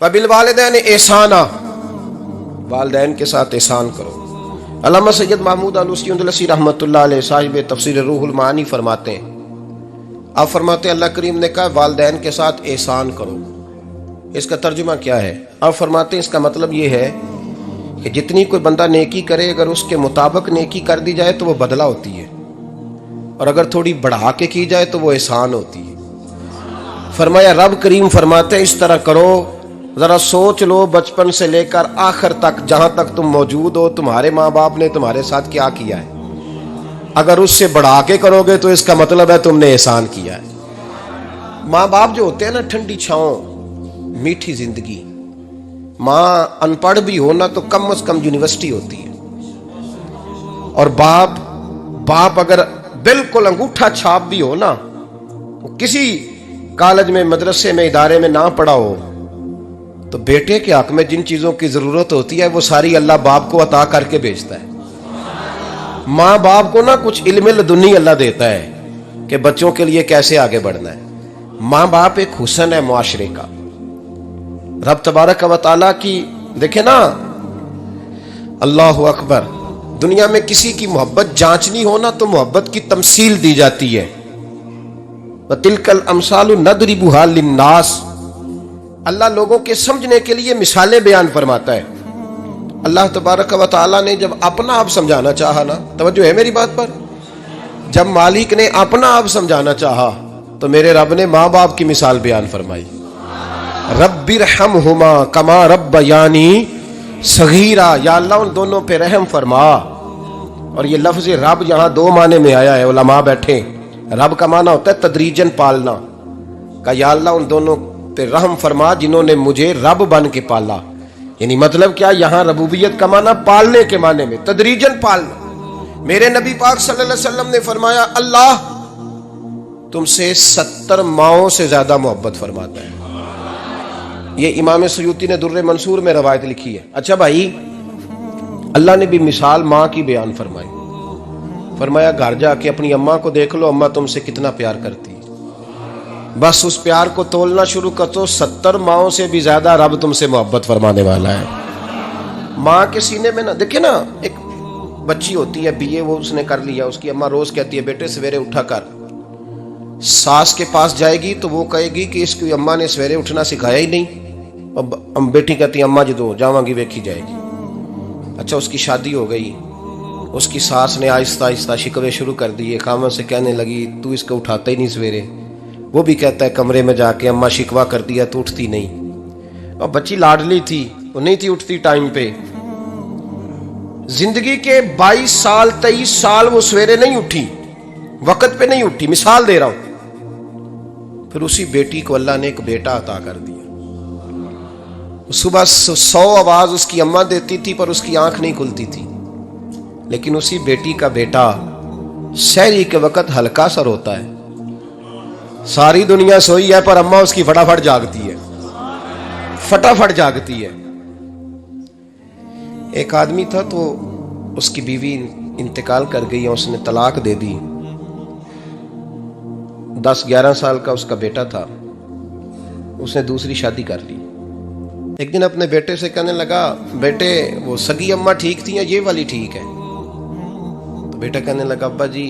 وبالوالدین احسانا، والدین کے ساتھ احسان کرو۔ علامہ سید محمود آلوسی اندلسی رحمۃ اللہ علیہ صاحب تفسیر روح المعانی فرماتے ہیں، آپ فرماتے ہیں اللہ کریم نے کہا والدین کے ساتھ احسان کرو۔ اس کا ترجمہ کیا ہے؟ آپ فرماتے ہیں اس کا مطلب یہ ہے کہ جتنی کوئی بندہ نیکی کرے اگر اس کے مطابق نیکی کر دی جائے تو وہ بدلہ ہوتی ہے، اور اگر تھوڑی بڑھا کے کی جائے تو وہ احسان ہوتی ہے۔ فرمایا رب کریم فرماتے ہیں اس طرح کرو، ذرا سوچ لو بچپن سے لے کر آخر تک جہاں تک تم موجود ہو تمہارے ماں باپ نے تمہارے ساتھ کیا کیا ہے۔ اگر اس سے بڑھا کے کرو گے تو اس کا مطلب ہے تم نے احسان کیا ہے۔ ماں باپ جو ہوتے ہیں نا، ٹھنڈی چھاؤں، میٹھی زندگی۔ ماں ان پڑھ بھی ہونا تو کم از کم یونیورسٹی ہوتی ہے، اور باپ اگر بالکل انگوٹھا چھاپ بھی ہو نا، کسی کالج میں مدرسے میں ادارے میں نہ پڑھا ہو، تو بیٹے کے حق میں جن چیزوں کی ضرورت ہوتی ہے وہ ساری اللہ باپ کو عطا کر کے بھیجتا ہے۔ ماں باپ کو نا کچھ علم لدنی اللہ دیتا ہے کہ بچوں کے لیے کیسے آگے بڑھنا ہے۔ ماں باپ ایک حسن ہے معاشرے کا۔ رب تبارک و تعالیٰ کی دیکھیں نا، اللہ اکبر، دنیا میں کسی کی محبت جانچنی ہو نا تو محبت کی تمثیل دی جاتی ہے۔ وَتِلْكَ الْأَمْثَالُ نَضْرِبُهَا لِلنَّاسِ، اللہ لوگوں کے سمجھنے کے لیے مثالیں بیان فرماتا ہے۔ اللہ تبارک و تعالیٰ نے جب اپنا آپ سمجھانا چاہا نا، توجہ ہے میری بات پر، جب مالک نے اپنا آپ سمجھانا چاہا تو میرے رب نے ماں باپ کی مثال بیان فرمائی۔ رب ارحمہما کما ربیانی صغیرا، یا اللہ ان دونوں پہ رحم فرما۔ اور یہ لفظ رب یہاں دو معنی میں آیا ہے، علماء بیٹھے۔ رب کا معنی ہوتا ہے تدریجن پالنا، کہ یا اللہ ان دونوں پہ رحم فرما جنہوں نے مجھے رب بن کے پالا۔ یعنی مطلب کیا؟ یہاں ربوبیت کا معنی پالنے کے معنی میں، تدریجن پالنا۔ میرے نبی پاک صلی اللہ علیہ وسلم نے فرمایا اللہ تم سے 70 ماؤں سے زیادہ محبت فرماتا ہے۔ یہ امام سیوطی نے در منصور میں روایت لکھی ہے۔ اچھا بھائی، اللہ نے بھی مثال ماں کی بیان فرمائی۔ فرمایا گھر جا کے اپنی اماں کو دیکھ لو، اماں تم سے کتنا پیار کرتی ہے، بس اس پیار کو تولنا شروع کر تو 70 ماؤں سے بھی زیادہ رب تم سے محبت فرمانے والا ہے۔ ماں کے سینے میں نا، دیکھیں نا، ایک بچی ہوتی ہے BA، وہ اس نے کر لیا، اس کی اماں روز کہتی ہے بیٹے سویرے اٹھا کر، ساس کے پاس جائے گی تو وہ کہے گی کہ اس کی اماں نے سویرے اٹھنا سکھایا ہی نہیں، اور بیٹی کہتی ہے اماں جدو جاواں گی ویکھی جائے گی۔ اچھا اس کی شادی ہو گئی، اس کی ساس نے آہستہ آہستہ شکوے شروع کر دیے، خامن سے کہنے لگی تو اس کو اٹھاتا ہی نہیں سویرے، وہ بھی کہتا ہے کمرے میں جا کے اماں شکوا کر دیا تو اٹھتی نہیں، اور بچی لاڈلی تھی، وہ نہیں تھی اٹھتی ٹائم پہ۔ زندگی کے 22 سال 23 سال وہ سویرے نہیں اٹھی، وقت پہ نہیں اٹھی، مثال دے رہا ہوں۔ پھر اسی بیٹی کو اللہ نے ایک بیٹا عطا کر دیا۔ صبح 100 آواز اس کی اماں دیتی تھی پر اس کی آنکھ نہیں کھلتی تھی، لیکن اسی بیٹی کا بیٹا سحری کے وقت ہلکا سر ہوتا ہے، ساری دنیا سوئی ہے پر اماں اس کی فٹافٹ جاگتی ہے، فٹافٹ جاگتی ہے۔ ایک آدمی تھا تو اس کی بیوی انتقال کر گئی اور اس نے طلاق دے دی۔ 10-11 سال کا اس کا بیٹا تھا، اس نے دوسری شادی کر لی۔ ایک دن اپنے بیٹے سے کہنے لگا بیٹے وہ سگی اماں ٹھیک تھی یا یہ والی ٹھیک ہے؟ تو بیٹا کہنے لگا ابا جی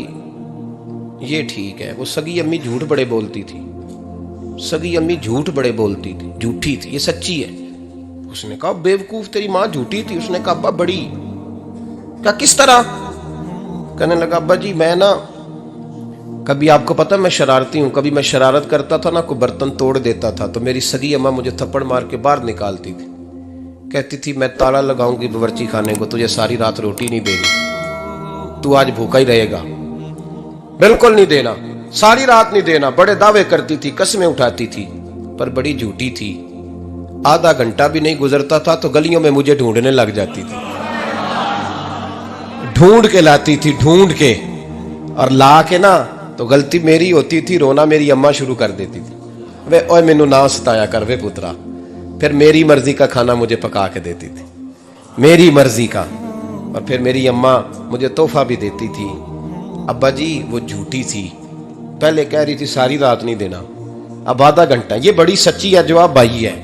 یہ ٹھیک ہے، وہ سگی امی جھوٹ بڑے بولتی تھی، سگی امی جھوٹ بڑے بولتی تھی، جھوٹی تھی، یہ سچی ہے۔ اس نے کہا بیوقوف تیری ماں جھوٹی تھی؟ اس نے کہا ابا بڑی۔ کہا کس طرح؟ کہنے لگا ابا جی میں نا کبھی، آپ کو پتہ میں شرارتی ہوں، کبھی میں شرارت کرتا تھا نا، کوئی برتن توڑ دیتا تھا تو میری سگی اماں مجھے تھپڑ مار کے باہر نکالتی تھی، کہتی تھی میں تالا لگاؤں گی باورچی خانے کو، تجھے ساری رات روٹی نہیں دینی، تو آج بھوکا ہی رہے گا، بالکل نہیں دینا، ساری رات نہیں دینا۔ بڑے دعوے کرتی تھی، قسمیں اٹھاتی تھی، پر بڑی جھوٹی تھی۔ آدھا گھنٹہ بھی نہیں گزرتا تھا تو گلیوں میں مجھے ڈھونڈنے لگ جاتی تھی، ڈھونڈ کے لاتی تھی، ڈھونڈ کے، اور لا کے نا تو غلطی میری ہوتی تھی، رونا میری اماں شروع کر دیتی تھی، وے اوے مینوں نہ ستایا کر وے پترا۔ پھر میری مرضی کا کھانا مجھے پکا کے دیتی تھی، میری مرضی کا، اور پھر میری اماں مجھے تحفہ بھی دیتی تھی۔ ابا جی وہ جھوٹی تھی، پہلے کہہ رہی تھی ساری رات نہیں دینا، اب آدھا گھنٹہ، یہ بڑی سچی ہے جواب بھائی ہے۔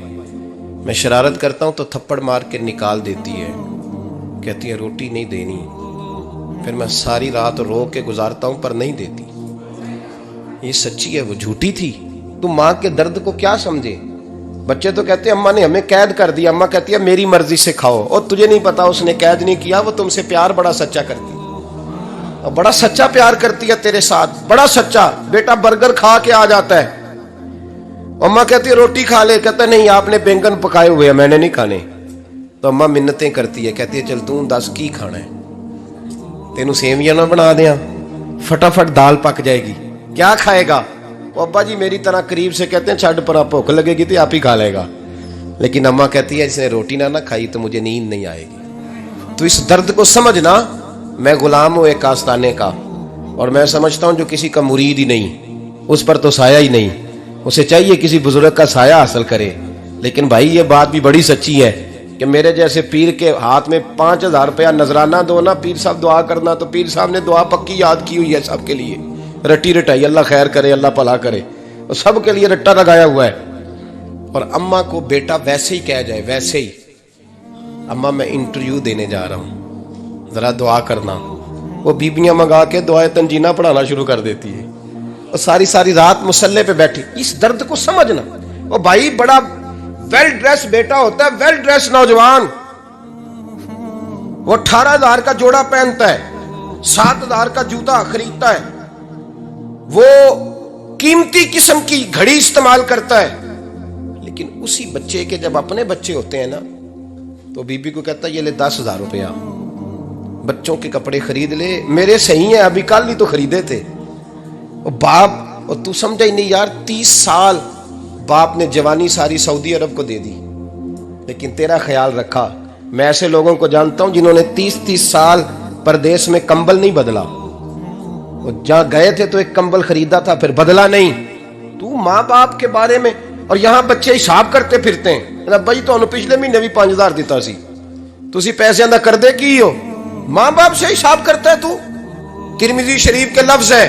میں شرارت کرتا ہوں تو تھپڑ مار کے نکال دیتی ہے، کہتی ہے روٹی نہیں دینی، پھر میں ساری رات رو کے گزارتا ہوں پر نہیں دیتی۔ یہ سچی ہے، وہ جھوٹی تھی۔ تم ماں کے درد کو کیا سمجھے؟ بچے تو کہتے ہیں اماں نے ہمیں قید کر دیا، اماں کہتی ہے میری مرضی سے کھاؤ، اور تجھے نہیں پتا اس نے قید نہیں کیا، وہ تم سے پیار بڑا سچا کرتی ہے، اور بڑا سچا پیار کرتی ہے تیرے ساتھ، بڑا سچا۔ بیٹا برگر کھا کے آ جاتا ہے، اماں کہتی ہے روٹی کھا لے، کہتا ہے نہیں آپ نے بینگن پکائے ہوئے ہیں میں نے نہیں کھانے، تو اماں منتیں کرتی ہے، کہتی ہے چل تم دس کی کھانا ہے، تینوں سیویاں نہ بنا دیاں، فٹافٹ دال پک جائے گی، کیا کھائے گا؟ وہ ابا جی میری طرح قریب سے کہتے ہیں چھڈ پر بھوک لگے گی تو آپ ہی کھا لے گا، لیکن اماں کہتی ہے اس نے روٹی نہ کھائی تو مجھے نیند نہیں آئے گی۔ تو اس درد کو سمجھنا، میں غلام ہوں ایک آستانے کا، اور میں سمجھتا ہوں جو کسی کا مرید ہی نہیں اس پر تو سایہ ہی نہیں، اسے چاہیے کسی بزرگ کا سایہ حاصل کرے۔ لیکن بھائی یہ بات بھی بڑی سچی ہے کہ میرے جیسے پیر کے ہاتھ میں 5000 روپیہ نذرانہ دو نا، پیر صاحب دعا کرنا، تو پیر صاحب نے دعا پکی یاد کی ہوئی ہے سب کے لیے، رٹی رٹائی، اللہ خیر کرے اللہ بھلا کرے، اور سب کے لیے رٹا لگایا ہوا ہے۔ اور اماں کو بیٹا ویسے ہی کہہ جائے، ویسے ہی اماں میں انٹرویو دینے جا رہا ہوں ذرا دعا کرنا، وہ بیبیاں منگا کے دعائے تنجینہ پڑھانا شروع کر دیتی ہے، اور ساری رات مصلے پہ بیٹھی۔ اس درد کو سمجھنا۔ وہ بھائی بڑا ویل ڈریس بیٹا ہوتا ہے، ویل ڈریس نوجوان، وہ 18,000 کا جوڑا پہنتا ہے، 7,000 کا جوتا خریدتا ہے، وہ قیمتی قسم کی گھڑی استعمال کرتا ہے، لیکن اسی بچے کے جب اپنے بچے ہوتے ہیں نا تو بی بی کو کہتا ہے یہ لے 10,000 روپیہ، بچوں کے کپڑے خرید لے، میرے صحیح ہیں ابھی کل ہی تو خریدے تھے۔ اور باپ، اور تو سمجھا ہی نہیں یار، 30 سال باپ نے جوانی ساری سعودی عرب کو دے دی، لیکن تیرا خیال رکھا۔ میں ایسے لوگوں کو جانتا ہوں جنہوں نے 30 سال پردیس میں کمبل نہیں بدلا، وہ جہاں گئے تھے تو ایک کمبل خریدا تھا پھر بدلا نہیں۔ تو ماں باپ کے بارے میں، اور یہاں بچے حساب کرتے پھرتے ہیں، ابا جی تو پچھلے مہینے بھی 5,000 دیتا سی، تسی پیسے اندر کر دے کی ہو؟ ماں باپ سے حساب کرتا ہے تو۔ ترمذی شریف کے لفظ ہے،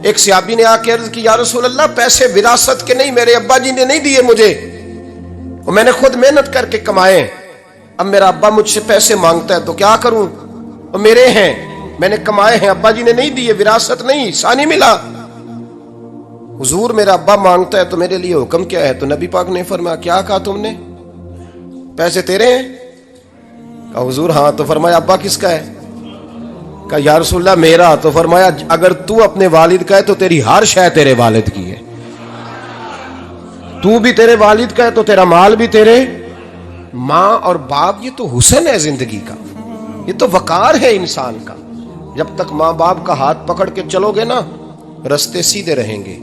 ایک صحابی نے آ کے عرض کی یا رسول اللہ پیسے وراثت کے نہیں، میرے ابا جی نے نہیں دیے مجھے، اور میں نے خود محنت کر کے کمائے، اب میرا ابا مجھ سے پیسے مانگتا ہے تو کیا کروں، اور میرے ہیں میں نے کمائے ہیں، ابا جی نے نہیں دیے، وراثت نہیں، حصہ نہیں ملا۔ حضور میرا ابا مانگتا ہے تو میرے لیے حکم کیا ہے؟ تو نبی پاک نے فرمایا کیا کہا تم نے؟ پیسے تیرے ہیں؟ کہا حضور ہاں۔ تو فرمایا ابا کس کا ہے؟ کہا یا رسول اللہ میرا۔ تو فرمایا اگر تو اپنے والد کا ہے تو تیری ہر شے تیرے والد کی ہے، تو بھی تیرے والد کا ہے تو تیرا مال بھی تیرے۔ ماں اور باپ یہ تو حسن ہے زندگی کا، یہ تو وقار ہے انسان کا۔ جب تک ماں باپ کا ہاتھ پکڑ کے چلو گے نا رستے سیدھے رہیں گے،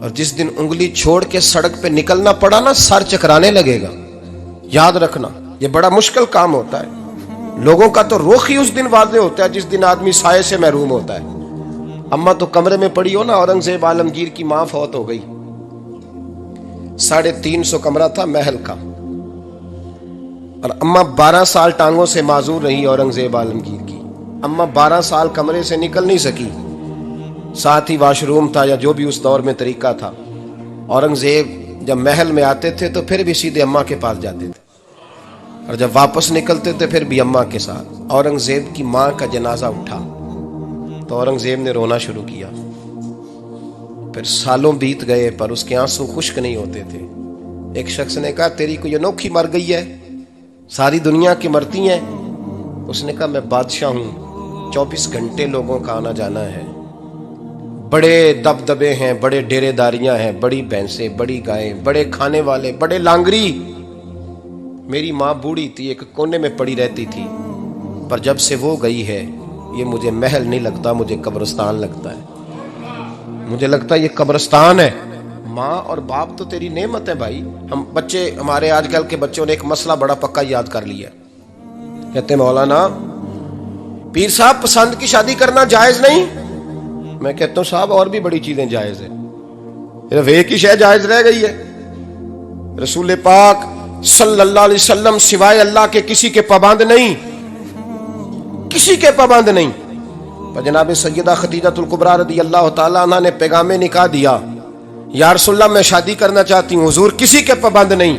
اور جس دن انگلی چھوڑ کے سڑک پہ نکلنا پڑا نا سر چکرانے لگے گا۔ یاد رکھنا یہ بڑا مشکل کام ہوتا ہے، لوگوں کا تو رخ ہی اس دن واضح ہوتا ہے جس دن آدمی سائے سے محروم ہوتا ہے۔ اماں تو کمرے میں پڑی ہو نا، اورنگزیب عالمگیر کی ماں فوت ہو گئی، 350 کمرہ تھا محل کا، اور اماں 12 سال ٹانگوں سے معذور رہی اورنگزیب عالمگیر کی۔ اماں 12 سال کمرے سے نکل نہیں سکی، ساتھ ہی واش روم تھا یا جو بھی اس دور میں طریقہ تھا۔ اورنگزیب جب محل میں آتے تھے تو پھر بھی سیدھے اماں کے پاس جاتے تھے، اور جب واپس نکلتے تھے پھر بھی اماں کے ساتھ۔ اورنگزیب کی ماں کا جنازہ اٹھا تو اورنگزیب نے رونا شروع کیا، پھر سالوں بیت گئے پر اس کے آنسو خشک نہیں ہوتے تھے۔ ایک شخص نے کہا تیری کوئی انوکھی مر گئی ہے، ساری دنیا کی مرتی ہیں؟ اس نے کہا میں بادشاہ ہوں، 24 گھنٹے لوگوں کا آنا جانا ہے، بڑے دبدبے ہیں، بڑے ڈیرے داریاں ہیں، بڑی بھینسیں، بڑی گائیں، بڑے کھانے والے، بڑے لانگری۔ میری ماں بوڑھی تھی، ایک کونے میں پڑی رہتی تھی، پر جب سے وہ گئی ہے یہ مجھے محل نہیں لگتا، مجھے قبرستان لگتا ہے، مجھے لگتا ہے یہ قبرستان ہے۔ ماں اور باپ تو تیری نعمت ہے بھائی۔ ہم بچے، ہمارے آج کل کے بچوں نے ایک مسئلہ بڑا پکا یاد کر لیا، کہتے ہیں مولانا پیر صاحب پسند کی شادی کرنا جائز نہیں؟ میں کہتا ہوں صاحب اور بھی بڑی چیزیں جائز ہیں، صرف ایک ہی شے جائز رہ گئی ہے، رسول پاک صلی اللہ علیہ وسلم سوائے اللہ کے کسی کے پابند نہیں، کسی کے پابند نہیں۔ پر جناب سیدہ خدیجہ الکبریٰ رضی اللہ تعالیٰ عنہ نے پیغام نکاح دیا، یا رسول اللہ میں شادی کرنا چاہتی ہوں، حضور کسی کے پابند نہیں۔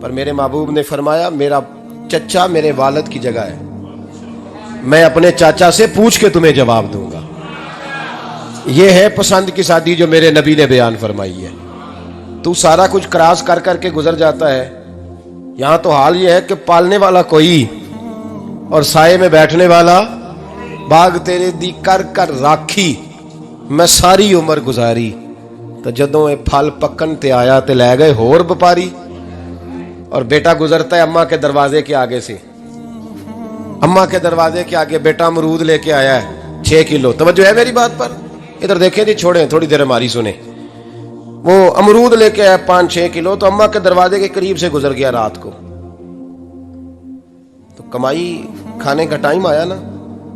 پر میرے محبوب نے فرمایا میرا چچا میرے والد کی جگہ ہے، میں اپنے چاچا سے پوچھ کے تمہیں جواب دوں گا۔ یہ ہے پسند کی شادی جو میرے نبی نے بیان فرمائی ہے۔ تو سارا کچھ کراس کر کر کے گزر جاتا ہے، یہاں تو حال یہ ہے کہ پالنے والا کوئی اور سائے میں بیٹھنے والا، باغ تیرے دی کر کر راکھی میں ساری عمر گزاری، تو جدوں اے پھل پکن تے آیا تے لے گئے ہور بپاری۔ اور بیٹا گزرتا ہے اماں کے دروازے کے آگے سے، اماں کے دروازے کے آگے بیٹا امرود لے کے آیا ہے 6 کلو۔ توجہ ہے میری بات پر؟ ادھر دیکھیں جی، چھوڑیں تھوڑی دیر ہماری سنیں۔ وہ امرود لے کے آیا 5-6 کلو، تو اماں کے دروازے کے قریب سے گزر گیا رات کو، تو کمائی کھانے کا ٹائم آیا نا،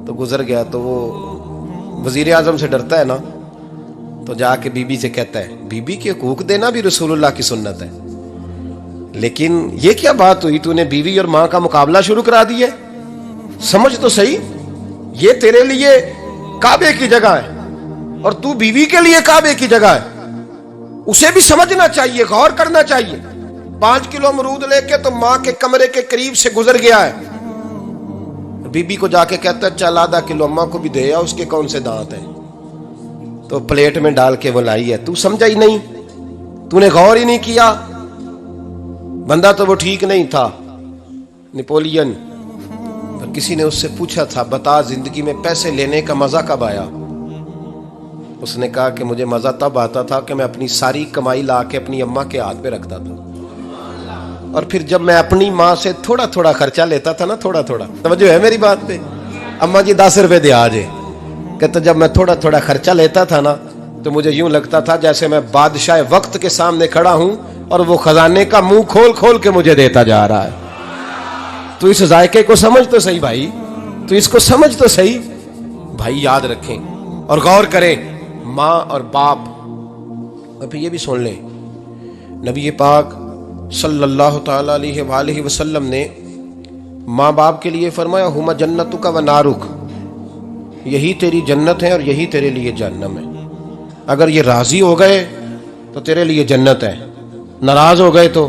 تو گزر گیا۔ تو وہ وزیر اعظم سے ڈرتا ہے نا، تو جا کے بی بی سے کہتا ہے بی بی کے حقوق دینا بھی رسول اللہ کی سنت ہے، لیکن یہ کیا بات ہوئی، تو نے بیوی اور ماں کا مقابلہ شروع کرا دی ہے؟ سمجھ تو صحیح، یہ تیرے لیے کعبے کی جگہ ہے اور تو بیوی کے لیے کعبے کی جگہ ہے، اسے بھی سمجھنا چاہیے، غور کرنا چاہیے۔ 5 کلو امرود لے کے تو ماں کے کمرے کے قریب سے گزر گیا ہے، بی بی کو جا کے کہتا ہے چل آدھا کلو اماں کو بھی دے، اس کے کون سے دانت ہیں، تو پلیٹ میں ڈال کے وہ لائی ہے۔ تو سمجھا ہی نہیں، تو نے غور ہی نہیں کیا۔ بندہ تو وہ ٹھیک نہیں تھا، نیپولین، پر کسی نے اس سے پوچھا تھا بتا زندگی میں پیسے لینے کا مزہ کب آیا؟ اس نے کہا کہ مجھے مزہ تب آتا تھا کہ میں اپنی ساری کمائی لا کے اپنی اماں کے ہاتھ پہ رکھتا تھا، اور پھر جب میں اپنی ماں سے تھوڑا تھوڑا خرچہ لیتا تھا نا، تھوڑا تھوڑا، توجہ ہے میری بات پہ؟ اماں جی 10 روپے دے آجے، کہتا جب میں تھوڑا تھوڑا خرچہ لیتا تھا نا، تو مجھے یوں لگتا تھا جیسے میں بادشاہ وقت کے سامنے کھڑا ہوں اور وہ خزانے کا منہ کھول کھول کے مجھے دیتا جا رہا ہے۔ تو اس ذائقے کو سمجھ تو صحیح بھائی، تو اس کو سمجھ تو صحیح بھائی، یاد رکھیں اور غور کریں۔ ماں اور باپ، ابھی یہ بھی سن لیں، نبی پاک صلی اللہ تعالی علیہ وآلہ وسلم نے ماں باپ کے لیے فرمایا ہما جنتک و نارک، یہی تیری جنت ہے اور یہی تیرے لیے جہنم ہے۔ اگر یہ راضی ہو گئے تو تیرے لیے جنت ہے، ناراض ہو گئے تو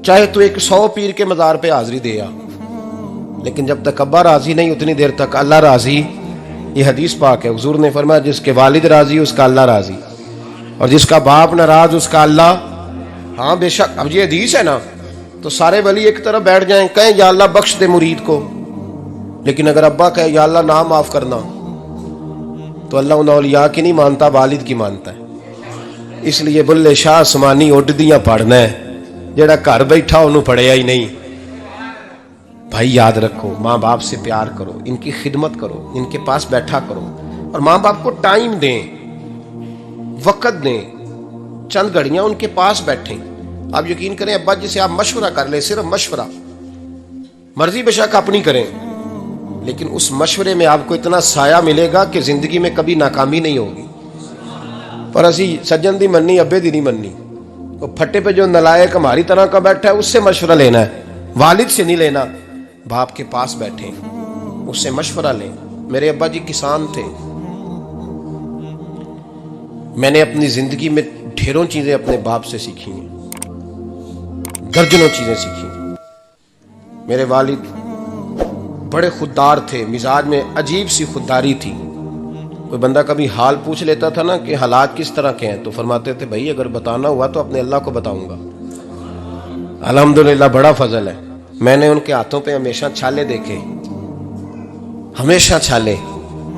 چاہے تو 100 پیر کے مزار پہ حاضری دے آ، لیکن جب تک ابا راضی نہیں اتنی دیر تک اللہ راضی۔ یہ حدیث پاک ہے، حضور نے فرمایا جس کے والد راضی اس کا اللہ راضی، اور جس کا باپ ناراض اس کا اللہ۔ ہاں بے شک، اب یہ حدیث ہے نا، تو سارے ولی ایک طرف بیٹھ جائیں، کہیں یا اللہ بخش دے مرید کو، لیکن اگر ابا کہے یا اللہ نہ معاف کرنا، تو اللہ ان اولیاء کی نہیں مانتا، والد کی مانتا ہے۔ اس لیے بلے شاہ سمانی اڈدیاں پڑھنا ہے، جڑا گھر بیٹھا انہوں پڑھیا ہی نہیں۔ بھائی یاد رکھو، ماں باپ سے پیار کرو، ان کی خدمت کرو، ان کے پاس بیٹھا کرو، اور ماں باپ کو ٹائم دیں، وقت دیں، چند گھڑیاں ان کے پاس بیٹھیں۔ آپ یقین کریں ابا جی سے آپ مشورہ کر لیں، صرف مشورہ، مرضی بے شک اپنی کریں، لیکن اس مشورے میں آپ کو اتنا سایہ ملے گا کہ زندگی میں کبھی ناکامی نہیں ہوگی۔ پر اسی سجن دی مننی ابے دی نہیں مننی، وہ پھٹے پہ جو نلائق ہماری طرح کا بیٹھا ہے اس سے مشورہ لینا ہے، والد سے نہیں لینا۔ باپ کے پاس بیٹھیں، اس سے مشورہ لیں۔ میرے ابا جی کسان تھے، میں نے اپنی زندگی میں ڈھیروں چیزیں اپنے باپ سے سیکھی ہیں، درجنوں چیزیں سیکھی ہیں۔ میرے والد بڑے خوددار تھے، مزاج میں عجیب سی خودداری تھی۔ کوئی بندہ کبھی حال پوچھ لیتا تھا نا کہ حالات کس طرح کے ہیں، تو فرماتے تھے بھائی اگر بتانا ہوا تو اپنے اللہ کو بتاؤں گا۔ الحمدللہ بڑا فضل ہے، میں نے ان کے ہاتھوں پہ ہمیشہ چھالے دیکھے، ہمیشہ چھالے،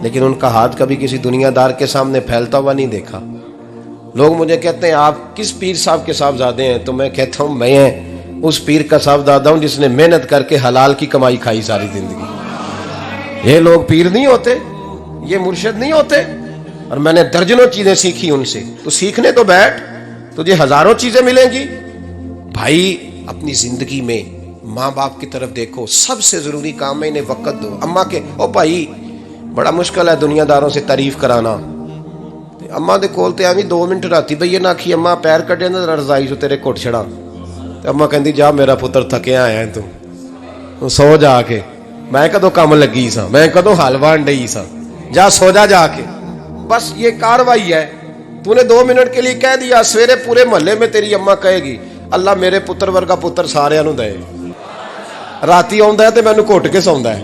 لیکن ان کا ہاتھ کبھی کسی دنیا دار کے سامنے پھیلتا ہوا نہیں دیکھا۔ لوگ مجھے کہتے ہیں آپ کس پیر صاحب کے صاحبزادے ہیں، تو میں کہتا ہوں میں اس پیر کا صاحبزادہ ہوں جس نے محنت کر کے حلال کی کمائی کھائی ساری زندگی۔ یہ لوگ پیر نہیں ہوتے، یہ مرشد نہیں ہوتے، اور میں نے درجنوں چیزیں سیکھی ان سے۔ تو سیکھنے تو بیٹھ، تجھے ہزاروں چیزیں ملیں گی۔ بھائی اپنی زندگی میں ماں باپ کی طرف دیکھو، سب سے ضروری کام ہے انہیں وقت دو۔ اماں کے او بھائی بڑا مشکل ہے دنیا داروں سے تعریف کرانا، اماں دے کول تے آویں 2 منٹ راتی بھئی نہ آکھی اماں پیر کٹے نہ رضائی جو تیرے کوٹ چھڑا، تے اماں کہندی جا میرا پتر تھکیا آیا ہے تو سو جا کے، میں کدوں کام لگی سا، میں کدوں حلوان ڈئی سا، جا سو جا کے۔ بس یہ کاروائی ہے، تو نے 2 منٹ کے لیے کہہ دیا، سویرے پورے محلے میں تیری اماں کہے گی اللہ میرے ਪੁੱਤਰ ਵਰਗਾ ਪੁੱਤਰ ਸਾਰਿਆਂ ਨੂੰ ਦੇ। ਰਾਤੀ ਆਉਂਦਾ ਹੈ ਤੇ ਮੈਨੂੰ ਘੁੱਟ ਕੇ ਸੌਂਦਾ ਹੈ,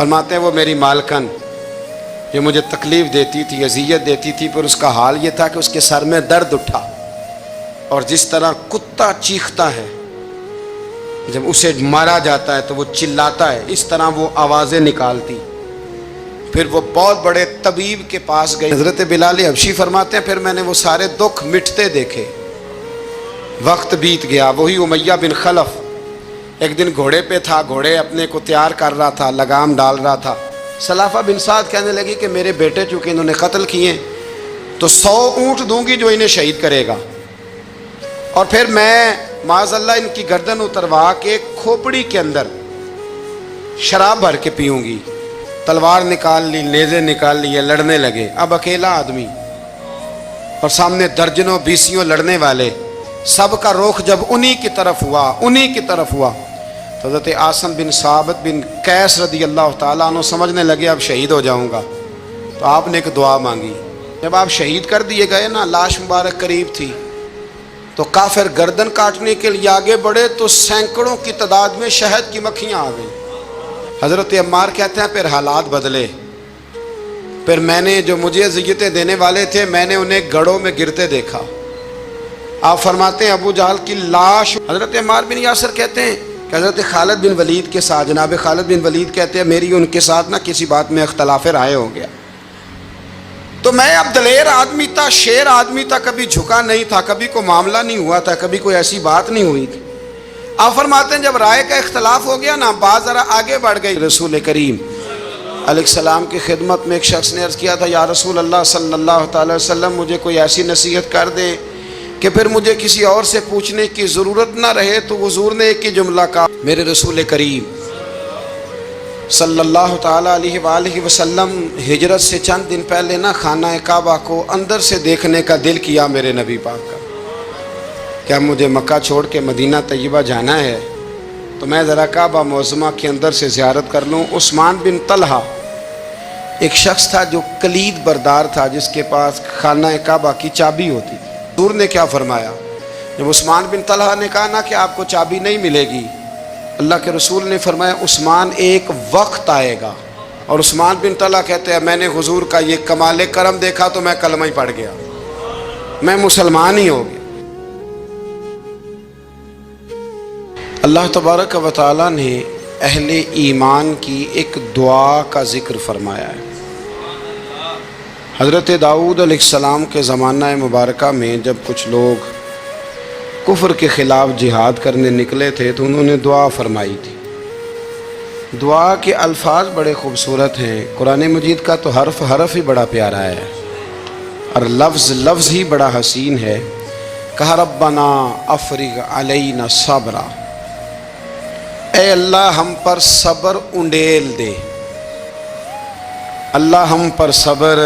فرماتے ہیں وہ میری مالکن جو مجھے تکلیف دیتی تھی، اذیت دیتی تھی، پر اس کا حال یہ تھا کہ اس کے سر میں درد اٹھا، اور جس طرح کتا چیختا ہے جب اسے مارا جاتا ہے تو وہ چلاتا ہے، اس طرح وہ آوازیں نکالتی۔ پھر وہ بہت بڑے طبیب کے پاس گئی۔ حضرت بلال حبشی فرماتے ہیں پھر میں نے وہ سارے دکھ مٹتے دیکھے، وقت بیت گیا۔ وہی امیہ بن خلف ایک دن گھوڑے پہ تھا، گھوڑے اپنے کو تیار کر رہا تھا، لگام ڈال رہا تھا۔ سلافہ بن سعد کہنے لگی کہ میرے بیٹے چونکہ انہوں نے قتل کیے تو 100 اونٹ دوں گی جو انہیں شہید کرے گا، اور پھر میں معاذ اللہ ان کی گردن اتروا کے کھوپڑی کے اندر شراب بھر کے پیوں گی۔ تلوار نکال لی، نیزے نکال لیے، لڑنے لگے۔ اب اکیلا آدمی اور سامنے درجنوں بیسیوں لڑنے والے، سب کا رخ جب انہی کی طرف ہوا تو حضرت عاصم بن ثابت بن قیس رضی اللہ تعالیٰ عنہ سمجھنے لگے اب شہید ہو جاؤں گا، تو آپ نے ایک دعا مانگی۔ جب آپ شہید کر دیے گئے نا، لاش مبارک قریب تھی، تو کافر گردن کاٹنے کے لیے آگے بڑھے تو سینکڑوں کی تعداد میں شہد کی مکھیاں آ گئیں۔ حضرت عمار کہتے ہیں پھر حالات بدلے، پھر میں نے جو مجھے اذیتیں دینے والے تھے میں نے انہیں گڑھوں میں گرتے دیکھا۔ آپ فرماتے ہیں ابو جہل کی لاش، حضرت عمار بن یاسر کہتے ہیں کہ حضرت خالد بن ولید کے ساتھ، جناب خالد بن ولید کہتے ہیں میری ان کے ساتھ نہ کسی بات میں اختلاف رائے ہو گیا، تو میں اب دلیر آدمی تھا، شیر آدمی تھا، کبھی جھکا نہیں تھا، کبھی کوئی معاملہ نہیں ہوا تھا، کبھی کوئی ایسی بات نہیں ہوئی تھی۔ آپ فرماتے ہیں جب رائے کا اختلاف ہو گیا نا، بات ذرا آگے بڑھ گئی۔ رسول کریم علیہ السلام کی خدمت میں ایک شخص نے عرض کیا تھا یا رسول اللہ صلی اللہ تعالی وسلم مجھے کوئی ایسی نصیحت کر دے کہ پھر مجھے کسی اور سے پوچھنے کی ضرورت نہ رہے، تو حضور نے ایک ہی جملہ کہا، میرے رسول کریم صلی اللہ تعالیٰ علیہ وآلہ وسلم ہجرت سے چند دن پہلے نا خانہ کعبہ کو اندر سے دیکھنے کا دل کیا میرے نبی پاک کا، کیا مجھے مکہ چھوڑ کے مدینہ طیبہ جانا ہے تو میں ذرا کعبہ معظمہ کے اندر سے زیارت کر لوں۔ عثمان بن طلحہ ایک شخص تھا جو کلید بردار تھا، جس کے پاس خانہ کعبہ کی چابی ہوتی تھی۔ حضور نے کیا فرمایا جب عثمان بن طلحہ نے کہا نا کہ آپ کو چابی نہیں ملے گی، اللہ کے رسول نے فرمایا عثمان ایک وقت آئے گا، اور عثمان بن طلحہ کہتے ہیں میں نے حضور کا یہ کمال کرم دیکھا تو میں کلمہ ہی پڑھ گیا، میں مسلمان ہی ہو گیا۔ اللہ تبارک و تعالیٰ نے اہل ایمان کی ایک دعا کا ذکر فرمایا ہے۔ حضرت داؤد علیہ السلام کے زمانہ مبارکہ میں جب کچھ لوگ کفر کے خلاف جہاد کرنے نکلے تھے تو انہوں نے دعا فرمائی تھی۔ دعا کے الفاظ بڑے خوبصورت ہیں، قرآن مجید کا تو حرف حرف ہی بڑا پیارا ہے اور لفظ لفظ ہی بڑا حسین ہے۔ کہا ربنا افرغ علینا صبرا، اے اللہ ہم پر صبر انڈیل دے، اللہ ہم پر صبر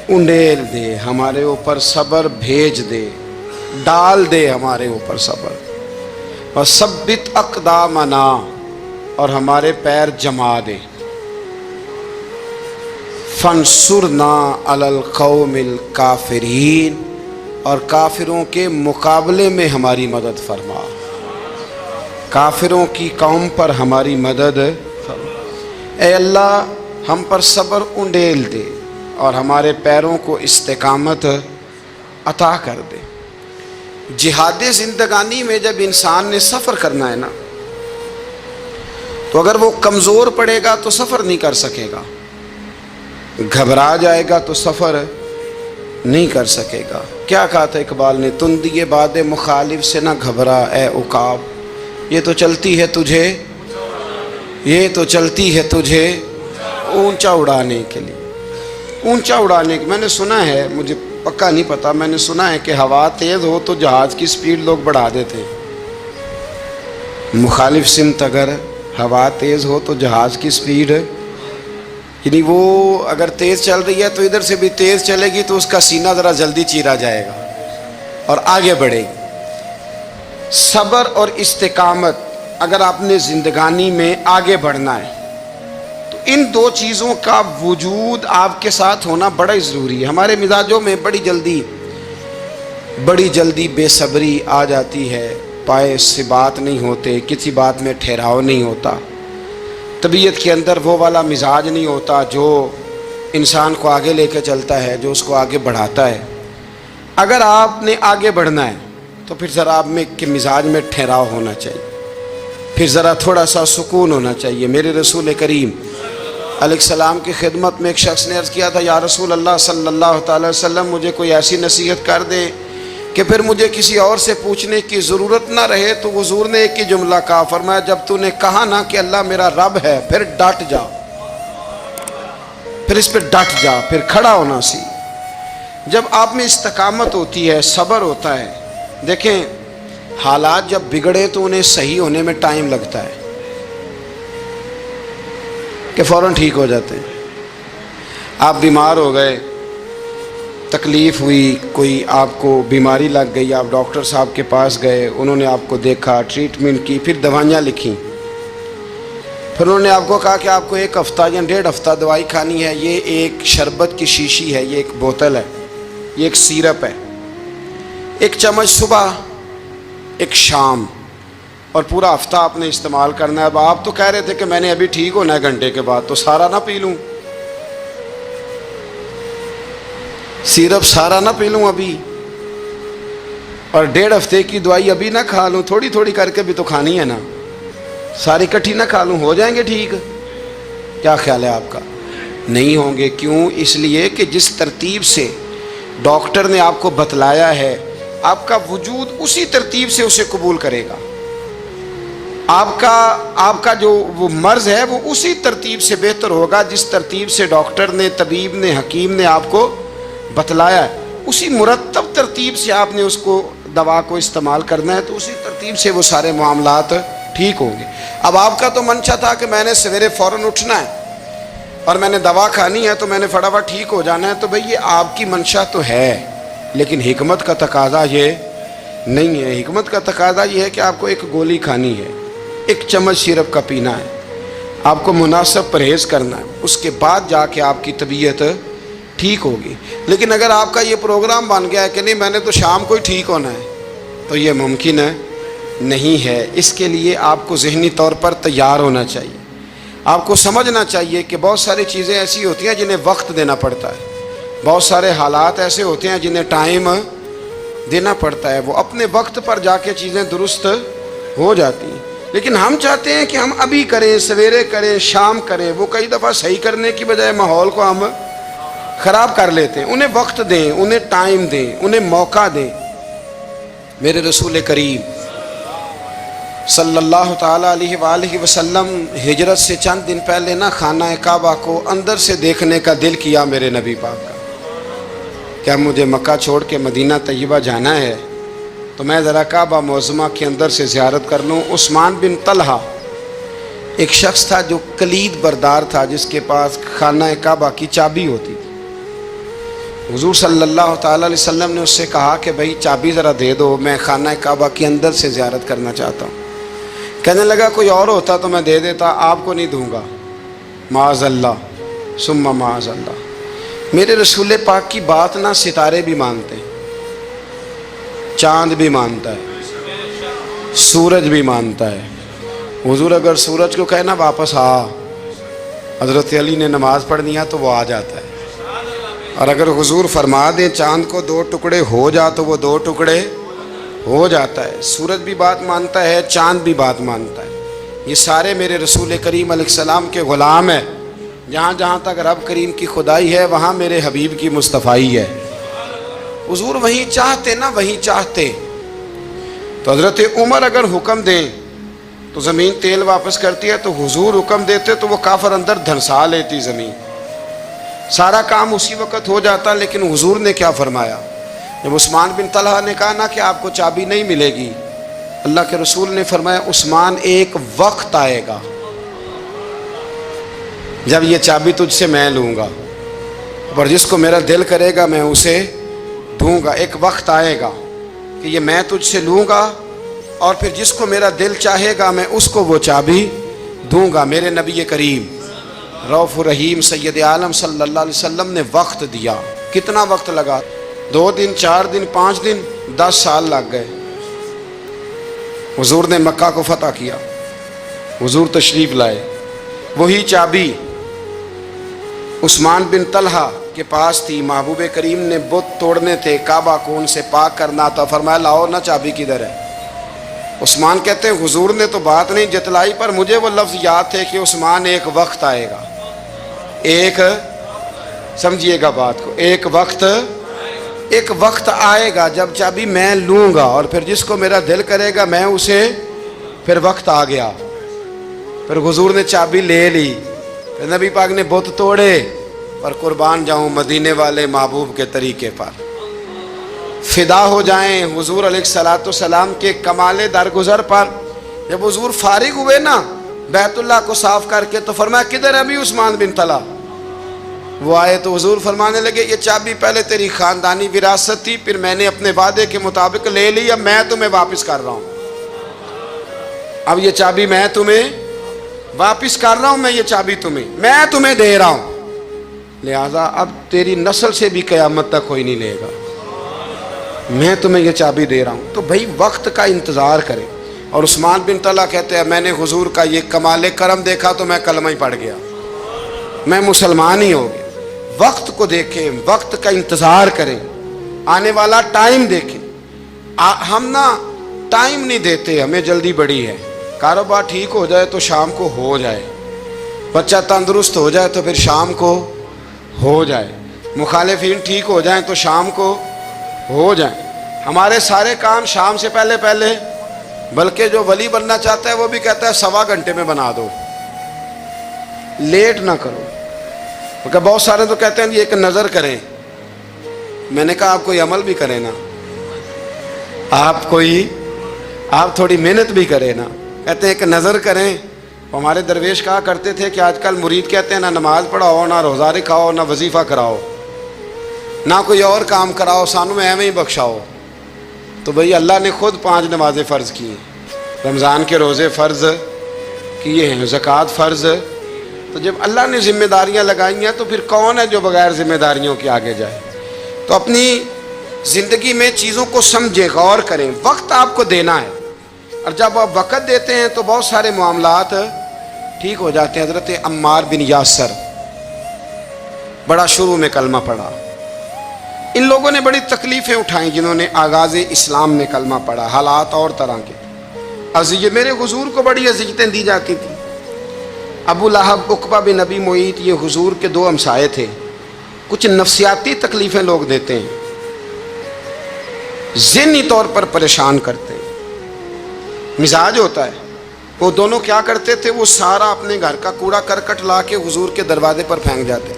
انڈیل دے، ہمارے اوپر صبر بھیج دے، ڈال دے ہمارے اوپر صبر۔ وثبت اقدامنا، اور ہمارے پیر جما دے۔ فانصرنا علی القوم الکافرین، اور کافروں کے مقابلے میں ہماری مدد فرما، کافروں کی قوم پر ہماری مدد فرما۔ اے اللہ ہم پر صبر انڈیل دے اور ہمارے پیروں کو استقامت عطا کر دے۔ جہاد زندگانی میں جب انسان نے سفر کرنا ہے نا، تو اگر وہ کمزور پڑے گا تو سفر نہیں کر سکے گا، گھبرا جائے گا تو سفر نہیں کر سکے گا۔ کیا کہا تھا اقبال نے، تندی باد مخالف سے نہ گھبرا اے عقاب، یہ تو چلتی ہے تجھے، یہ تو چلتی ہے تجھے اونچا اڑانے کے لیے، اونچا اڑانے کے۔ میں نے سنا ہے، مجھے پکا نہیں پتا، میں نے سنا ہے کہ ہوا تیز ہو تو جہاز کی سپیڈ لوگ بڑھا دیتے، مخالف سمت اگر ہوا تیز ہو تو جہاز کی سپیڈ، یعنی وہ اگر تیز چل رہی ہے تو ادھر سے بھی تیز چلے گی تو اس کا سینہ ذرا جلدی چیرا جائے گا اور آگے بڑھے گی۔ صبر اور استقامت، اگر آپ نے زندگانی میں آگے بڑھنا ہے تو ان دو چیزوں کا وجود آپ کے ساتھ ہونا بڑا ہی ضروری ہے۔ ہمارے مزاجوں میں بڑی جلدی بے صبری آ جاتی ہے، پائے سے بات نہیں ہوتے، کسی بات میں ٹھہراؤ نہیں ہوتا، طبیعت کے اندر وہ والا مزاج نہیں ہوتا جو انسان کو آگے لے کے چلتا ہے، جو اس کو آگے بڑھاتا ہے۔ اگر آپ نے آگے بڑھنا ہے تو پھر ذرا آپ میں کے مزاج میں ٹھہراؤ ہونا چاہیے، پھر ذرا تھوڑا سا سکون ہونا چاہیے۔ میرے رسول کریم علیہ السلام کی خدمت میں ایک شخص نے عرض کیا تھا، یا رسول اللہ صلی اللہ تعالی وسلم، مجھے کوئی ایسی نصیحت کر دے کہ پھر مجھے کسی اور سے پوچھنے کی ضرورت نہ رہے۔ تو حضور نے ایک ہی جملہ کہا، فرمایا جب تو نے کہا نا کہ اللہ میرا رب ہے، پھر ڈٹ جا، پھر اس پہ ڈٹ جا، پھر کھڑا ہونا سی۔ جب آپ میں استقامت ہوتی ہے، صبر ہوتا ہے، دیکھیں حالات جب بگڑے تو انہیں صحیح ہونے میں ٹائم لگتا ہے کہ فوراً ٹھیک ہو جاتے ہیں۔ آپ بیمار ہو گئے، تکلیف ہوئی، کوئی آپ کو بیماری لگ گئی، آپ ڈاکٹر صاحب کے پاس گئے، انہوں نے آپ کو دیکھا، ٹریٹمنٹ کی، پھر دوائیاں لکھیں، پھر انہوں نے آپ کو کہا کہ آپ کو 1 ہفتہ یا 1.5 ہفتہ دوائی کھانی ہے، یہ ایک شربت کی شیشی ہے، یہ ایک بوتل ہے، یہ ایک سیرپ ہے، 1 چمچ صبح 1 شام، اور پورا ہفتہ آپ نے استعمال کرنا ہے۔ اب آپ تو کہہ رہے تھے کہ میں نے ابھی ٹھیک ہونا ہے گھنٹے کے بعد، تو سارا نہ پی لوں، سیرپ سارا نہ پی لوں ابھی، اور 1.5 ہفتے کی دوائی ابھی نہ کھا لوں، تھوڑی تھوڑی کر کے بھی تو کھانی ہے نا، ساری کٹھی نہ کھا لوں، ہو جائیں گے ٹھیک؟ کیا خیال ہے آپ کا؟ نہیں ہوں گے۔ کیوں؟ اس لیے کہ جس ترتیب سے ڈاکٹر نے آپ کو بتلایا ہے، آپ کا وجود اسی ترتیب سے اسے قبول کرے گا۔ آپ کا جو وہ مرض ہے وہ اسی ترتیب سے بہتر ہوگا جس ترتیب سے ڈاکٹر نے، طبیب نے، حکیم نے آپ کو بتلایا ہے، اسی مرتب ترتیب سے آپ نے اس کو دوا کو استعمال کرنا ہے، تو اسی ترتیب سے وہ سارے معاملات ٹھیک ہوں گے۔ اب آپ کا تو منشا تھا کہ میں نے سویرے فوراً اٹھنا ہے اور میں نے دوا کھانی ہے تو میں نے فٹافٹ ٹھیک ہو جانا ہے، تو بھئی یہ آپ کی منشا تو ہے، لیکن حکمت کا تقاضا یہ نہیں ہے۔ حکمت کا تقاضا یہ ہے کہ آپ کو 1 گولی کھانی ہے، 1 چمچ سیرپ کا پینا ہے، آپ کو مناسب پرہیز کرنا ہے، اس کے بعد جا کے آپ کی طبیعت ٹھیک ہوگی۔ لیکن اگر آپ کا یہ پروگرام بن گیا ہے کہ نہیں میں نے تو شام کو ہی ٹھیک ہونا ہے، تو یہ ممکن ہے نہیں ہے۔ اس کے لیے آپ کو ذہنی طور پر تیار ہونا چاہیے، آپ کو سمجھنا چاہیے کہ بہت ساری چیزیں ایسی ہوتی ہیں جنہیں وقت دینا پڑتا ہے، بہت سارے حالات ایسے ہوتے ہیں جنہیں ٹائم دینا پڑتا ہے، وہ اپنے وقت پر جا کے چیزیں درست ہو جاتی ہیں۔ لیکن ہم چاہتے ہیں کہ ہم ابھی کریں، سویرے کریں، شام کریں، وہ کئی دفعہ صحیح کرنے کی بجائے ماحول کو ہم خراب کر لیتے ہیں۔ انہیں وقت دیں، انہیں ٹائم دیں، انہیں موقع دیں۔ میرے رسول کریم صلی اللہ تعالیٰ علیہ وآلہ وسلم ہجرت سے چند دن پہلے نا خانہ کعبہ کو اندر سے دیکھنے کا دل کیا میرے نبی پاک کا، کیا مجھے مکہ چھوڑ کے مدینہ طیبہ جانا ہے تو میں ذرا کعبہ معظمہ کے اندر سے زیارت کر لوں۔ عثمان بن طلحہ ایک شخص تھا جو کلید بردار تھا، جس کے پاس خانہ کعبہ کی چابی ہوتی تھی۔ حضور صلی اللہ تعالیٰ علیہ وسلم نے اس سے کہا کہ بھائی چابی ذرا دے دو، میں خانہ کعبہ کے اندر سے زیارت کرنا چاہتا ہوں۔ کہنے لگا کوئی اور ہوتا تو میں دے دیتا، آپ کو نہیں دوں گا، معاذ اللہ ثم معاذ اللہ۔ میرے رسول پاک کی بات نہ ستارے بھی مانتے ہیں، چاند بھی مانتا ہے، سورج بھی مانتا ہے۔ حضور اگر سورج کو کہنا واپس آ، حضرت علی نے نماز پڑھنی ہے تو وہ آ جاتا ہے، اور اگر حضور فرما دیں چاند کو 2 ٹکڑے ہو جا تو وہ 2 ٹکڑے ہو جاتا ہے۔ سورج بھی بات مانتا ہے، چاند بھی بات مانتا ہے۔ یہ سارے میرے رسول کریم علیہ السلام کے غلام ہیں۔ جہاں جہاں تک رب کریم کی خدائی ہے وہاں میرے حبیب کی مصطفائی ہے۔ حضور وہیں چاہتے نا وہیں چاہتے، تو حضرت عمر اگر حکم دیں تو زمین تیل واپس کرتی ہے، تو حضور حکم دیتے تو وہ کافر اندر دھنسا لیتی زمین، سارا کام اسی وقت ہو جاتا۔ لیکن حضور نے کیا فرمایا؟ جب عثمان بن طلحہ نے کہا نا کہ آپ کو چابی نہیں ملے گی، اللہ کے رسول نے فرمایا عثمان ایک وقت آئے گا جب یہ چابی تجھ سے میں لوں گا، اور جس کو میرا دل کرے گا میں اسے دوں گا۔ ایک وقت آئے گا کہ یہ میں تجھ سے لوں گا، اور پھر جس کو میرا دل چاہے گا میں اس کو وہ چابی دوں گا۔ میرے نبی کریم رؤوف الرحیم سید عالم صلی اللہ علیہ وسلم نے وقت دیا۔ کتنا وقت لگا؟ 2 دن، 4 دن، 5 دن، 10 سال لگ گئے۔ حضور نے مکہ کو فتح کیا، حضور تشریف لائے، وہی چابی عثمان بن طلحہ کے پاس تھی. محبوب کریم نے بت توڑنے تھے, کعبہ کو ان سے پاک کرنا تھا. فرمایا لاؤ نا چابی کدھر ہے. عثمان کہتے ہیں حضور نے تو بات نہیں جتلائی, پر مجھے وہ لفظ یاد تھے کہ عثمان ایک وقت آئے گا, ایک, سمجھیے گا بات کو, ایک وقت آئے گا جب چابی میں لوں گا, اور پھر جس کو میرا دل کرے گا میں اسے, پھر وقت آ گیا. پھر حضور نے چابی لے لی, پھر نبی پاک نے بت توڑے, پر قربان جاؤں مدینے والے محبوب کے طریقے پر. فدا ہو جائیں حضور علیہ الصلوۃ والسلام کے کمال درگزر پر. جب حضور فارغ ہوئے نا بیت اللہ کو صاف کر کے, تو فرمایا کدھر ہے ابھی عثمان بن طلحہ. وہ آئے تو حضور فرمانے لگے یہ چابی پہلے تیری خاندانی وراثت تھی, پھر میں نے اپنے وعدے کے مطابق لے لی, اب میں تمہیں واپس کر رہا ہوں. اب یہ چابی میں تمہیں واپس کر رہا ہوں, میں یہ چابی میں تمہیں دے رہا ہوں. لہذا اب تیری نسل سے بھی قیامت تک کوئی نہیں لے گا, میں تمہیں یہ چابی دے رہا ہوں. تو بھائی وقت کا انتظار کریں. اور عثمان بن طلحہ کہتے ہیں میں نے حضور کا یہ کمال کرم دیکھا تو میں کلمہ ہی پڑھ گیا, میں مسلمان ہی ہو گیا. وقت کو دیکھیں, وقت کا انتظار کریں, آنے والا ٹائم دیکھیں. ہم نا ٹائم نہیں دیتے, ہمیں جلدی بڑی ہے. کاروبار ٹھیک ہو جائے تو شام کو ہو جائے, بچہ تندرست ہو جائے تو پھر شام کو ہو جائے, مخالفین ٹھیک ہو جائیں تو شام کو ہو جائیں. ہمارے سارے کام شام سے پہلے, بلکہ جو ولی بننا چاہتا ہے وہ بھی کہتا ہے 1.25 گھنٹے میں بنا دو, لیٹ نہ کرو. کیونکہ بہت سارے تو کہتے ہیں یہ ایک نظر کریں. میں نے کہا آپ کوئی عمل بھی کریں نا, آپ تھوڑی محنت بھی کریں نا. کہتے ہیں ایک نظر کریں. ہمارے درویش کہا کرتے تھے کہ آج کل مرید کہتے ہیں نہ نماز پڑھاؤ, نہ روزہ رکھاؤ, نہ وظیفہ کراؤ, نہ کوئی اور کام کراؤ, سانو ایویں ہی بخشاؤ. تو بھئی اللہ نے خود 5 نمازیں فرض کی ہیں, رمضان کے روزے فرض کیے ہیں, زکوٰۃ فرض. تو جب اللہ نے ذمہ داریاں لگائی ہیں تو پھر کون ہے جو بغیر ذمہ داریوں کے آگے جائے. تو اپنی زندگی میں چیزوں کو سمجھیں, غور کریں. وقت آپ کو دینا ہے, اور جب آپ وقت دیتے ہیں تو بہت سارے معاملات ٹھیک ہو جاتے ہیں. حضرت عمار بن یاسر بڑا شروع میں کلمہ پڑھا. ان لوگوں نے بڑی تکلیفیں اٹھائیں جنہوں نے آغاز اسلام میں کلمہ پڑھا. حالات اور طرح کے اذیت, میرے حضور کو بڑی اذیتیں دی جاتی تھیں. ابو لہب, عقبہ بن ابی معیط, یہ حضور کے 2 ہمسائے تھے. کچھ نفسیاتی تکلیفیں لوگ دیتے ہیں, ذہنی طور پر پریشان کرتے ہیں. مزاج ہوتا ہے. وہ دونوں کیا کرتے تھے, وہ سارا اپنے گھر کا کوڑا کرکٹ لا کے حضور کے دروازے پر پھینک جاتے.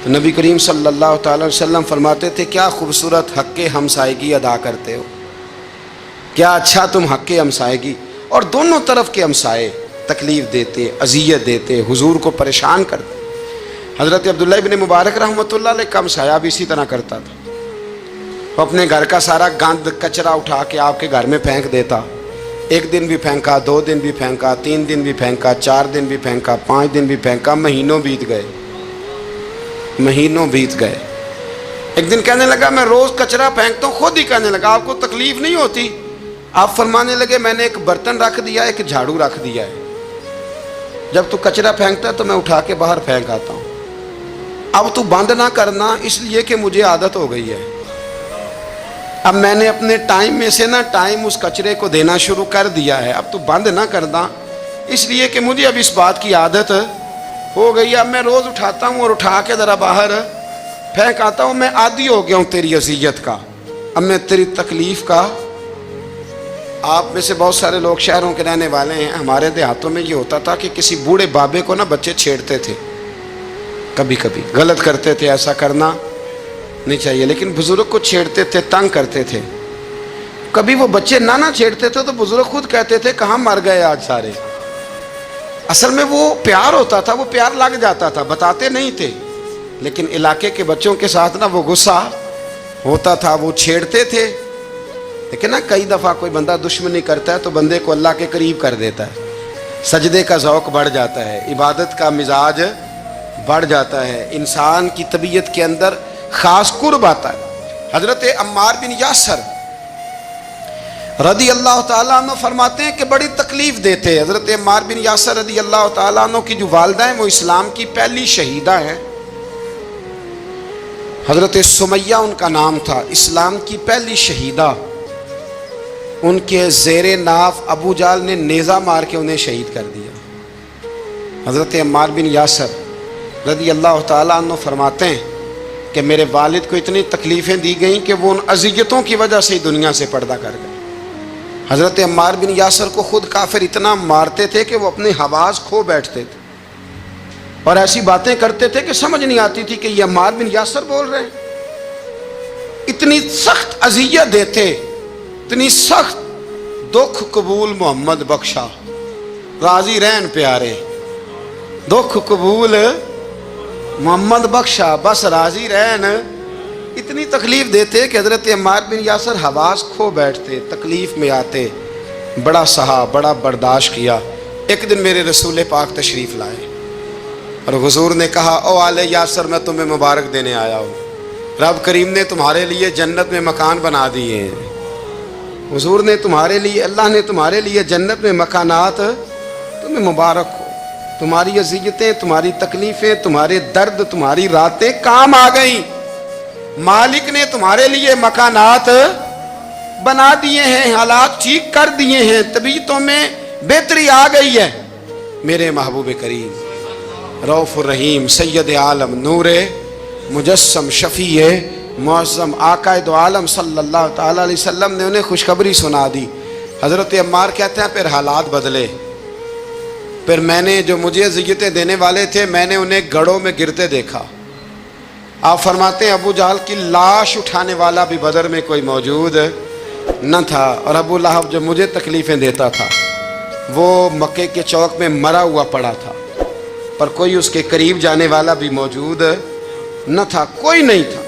تو نبی کریم صلی اللہ تعالی وسلم فرماتے تھے کیا خوبصورت حق ہمسائیگی ادا کرتے ہو, کیا اچھا تم حق ہمسائیگی. اور دونوں طرف کے ہمسائے تکلیف دیتے, اذیت دیتے, حضور کو پریشان کرتے. حضرت عبداللہ ابن مبارک رحمۃ اللہ علیہ کا ہمسایہ بھی اسی طرح کرتا تھا. وہ اپنے گھر کا سارا گند کچرا اٹھا کے آپ کے گھر میں پھینک دیتا. 1 دن بھی پھینکا, 2 دن بھی پھینکا, 3 دن بھی پھینکا, 4 دن بھی پھینکا, 5 دن بھی پھینکا, مہینوں بیت گئے. ایک دن کہنے لگا میں روز کچرا پھینکتا ہوں. خود ہی کہنے لگا آپ کو تکلیف نہیں ہوتی. آپ فرمانے لگے میں نے ایک برتن رکھ دیا, ایک جھاڑو رکھ دیا ہے, جب تو کچرا پھینکتا ہے تو میں اٹھا کے باہر پھینک آتا ہوں. اب تو بند نہ کرنا, اس لیے کہ مجھے عادت ہو گئی ہے. اب میں نے اپنے ٹائم میں سے نا ٹائم اس کچرے کو دینا شروع کر دیا ہے. اب تو بند نہ کرنا, اس لیے کہ مجھے اب اس بات کی عادت ہو گئی ہے. اب میں روز اٹھاتا ہوں اور اٹھا کے ذرا باہر پھینک آتا ہوں. میں عادی ہو گیا ہوں تیری اذیت کا, اب میں تیری تکلیف کا. آپ میں سے بہت سارے لوگ شہروں کے رہنے والے ہیں. ہمارے دیہاتوں میں یہ ہوتا تھا کہ کسی بوڑھے بابے کو نا بچے چھیڑتے تھے, کبھی کبھی غلط کرتے تھے, ایسا کرنا نہیں چاہیے, لیکن بزرگ کو چھیڑتے تھے, تنگ کرتے تھے. کبھی وہ بچے نہ چھیڑتے تھے تو بزرگ خود کہتے تھے کہاں مر گئے آج سارے. اصل میں وہ پیار ہوتا تھا, وہ پیار لگ جاتا تھا, بتاتے نہیں تھے, لیکن علاقے کے بچوں کے ساتھ نا وہ غصہ ہوتا تھا, وہ چھیڑتے تھے. لیکن نا کئی دفعہ کوئی بندہ دشمنی کرتا ہے تو بندے کو اللہ کے قریب کر دیتا ہے. سجدے کا ذوق بڑھ جاتا ہے, عبادت کا مزاج بڑھ جاتا ہے, انسان کی طبیعت کے اندر خاص قرب آتا ہے. حضرت عمار بن یاسر رضی اللہ تعالیٰ عنہ فرماتے ہیں کہ بڑی تکلیف دیتے. حضرت عمار بن یاسر رضی اللہ تعالیٰ عنہ کی جو والدہ ہیں وہ اسلام کی پہلی شہیدہ ہیں. حضرت سمیہ ان کا نام تھا، اسلام کی پہلی شہیدہ. ان کے زیر ناف ابو جہل نے نیزہ مار کے انہیں شہید کر دیا. حضرت عمار بن یاسر رضی اللہ تعالیٰ عنہ فرماتے ہیں کہ میرے والد کو اتنی تکلیفیں دی گئیں کہ وہ ان اذیتوں کی وجہ سے ہی دنیا سے پردہ کر گئے. حضرت عمار بن یاسر کو خود کافر اتنا مارتے تھے کہ وہ اپنے حواس کھو بیٹھتے تھے اور ایسی باتیں کرتے تھے کہ سمجھ نہیں آتی تھی کہ یہ عمار بن یاسر بول رہے ہیں. اتنی سخت اذیت دیتے، اتنی سخت. دکھ قبول محمد بخشا، راضی رہن پیارے. دکھ قبول محمد بخشا، بس راضی رہن. اتنی تکلیف دیتے کہ حضرت عمار بن یاسر حواس کھو بیٹھتے، تکلیف میں آتے. بڑا سہا، بڑا برداشت کیا. ایک دن میرے رسول پاک تشریف لائے اور حضور نے کہا او آل یاسر میں تمہیں مبارک دینے آیا ہوں، رب کریم نے تمہارے لیے جنت میں مکان بنا دیے ہیں. حضور نے تمہارے لیے، اللہ نے تمہارے لیے جنت میں مکانات، تمہیں مبارک ہو. تمہاری اذیتیں، تمہاری تکلیفیں، تمہارے درد، تمہاری راتیں کام آ گئیں. مالک نے تمہارے لیے مکانات بنا دیے ہیں، حالات ٹھیک کر دیے ہیں، طبیعتوں میں بہتری آ گئی ہے. میرے محبوب کریم رؤوف الرحیم سید عالم نور مجسم شفیع معظم آقا دو عالم صلی اللہ تعالیٰ علیہ وسلم نے انہیں خوشخبری سنا دی. حضرت عمار کہتے ہیں پھر حالات بدلے. پھر میں نے جو مجھے اذیتیں دینے والے تھے میں نے انہیں گڑھوں میں گرتے دیکھا. آپ فرماتے ہیں ابو جہل کی لاش اٹھانے والا بھی بدر میں کوئی موجود نہ تھا. اور ابو لہب جو مجھے تکلیفیں دیتا تھا وہ مکے کے چوک میں مرا ہوا پڑا تھا، پر کوئی اس کے قریب جانے والا بھی موجود نہ تھا، کوئی نہیں تھا.